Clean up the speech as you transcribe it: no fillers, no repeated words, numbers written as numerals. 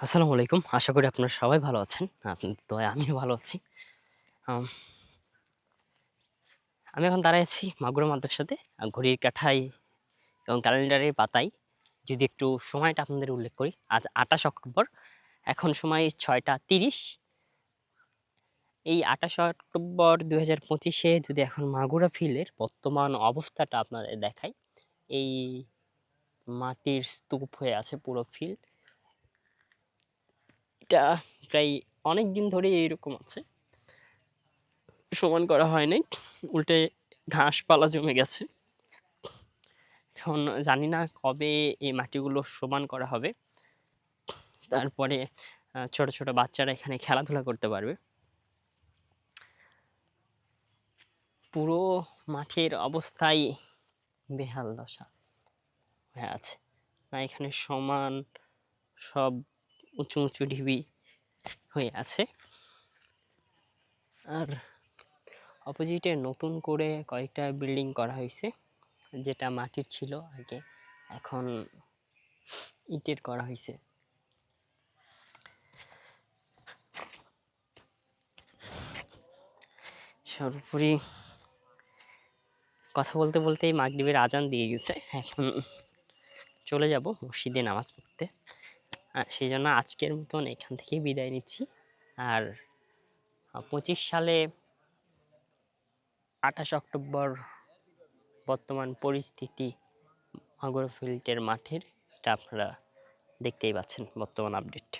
আসসালামু আলাইকুম। আশা করি আপনারা সবাই ভালো আছেন। আপনাদের দয়ায় আমিও ভালো আছি। আম আমি এখন দাঁড়ায় আছি মাগুরা মাদ্রাসাতে। ঘড়ির কাঁটায় এবং ক্যালেন্ডারের পাতায় যদি একটু সময়টা আপনাদের উল্লেখ করি, আজ ২৮ অক্টোবর। এখন সময় ৬টা ৩০। এই ২৮ অক্টোবর ২০২৫ এ যদি এখন মাগুরা ফিল্ডের বর্তমান অবস্থাটা আপনাদের দেখাই, এই মাটির স্তূপ হয়ে আছে পুরো ফিল্ড। এটা প্রায় অনেকদিন ধরেই এইরকম আছে। সমান করা হয় নাই। উল্টে ঘাসপালা জমে গেছে। এখন জানি না কবে এই মাটিগুলো সমান করা হবে। তারপরে ছোট, ছোট বাচ্চারা এখানে খেলাধুলা করতে পারবে। পুরো মাঠের অবস্থাই বেহাল দশা হয়ে আছে। এখানে সমান সব উঁচু, উঁচু ঢিবি হয়ে আছে। আর অপোজিটে নতুন করে কয়েকটা বিল্ডিং করা হইছে। যেটা মাটির ছিল আগে, এখন ইটের করা হইছে। সর্বোপরি কথা বলতে, বলতেই মাগরিবের আজান দিয়ে গেছে। এখন চলে যাব মসজিদে নামাজ পড়তে। সেজন্য আজকের মতন এখান থেকেই বিদায় নিচ্ছি। আর ২৫ সালে ২৮ অক্টোবর বর্তমান পরিস্থিতি মাগুরা ফিল্ডের মাঠের, এটা আপনারা দেখতেই পাচ্ছেন বর্তমান আপডেট।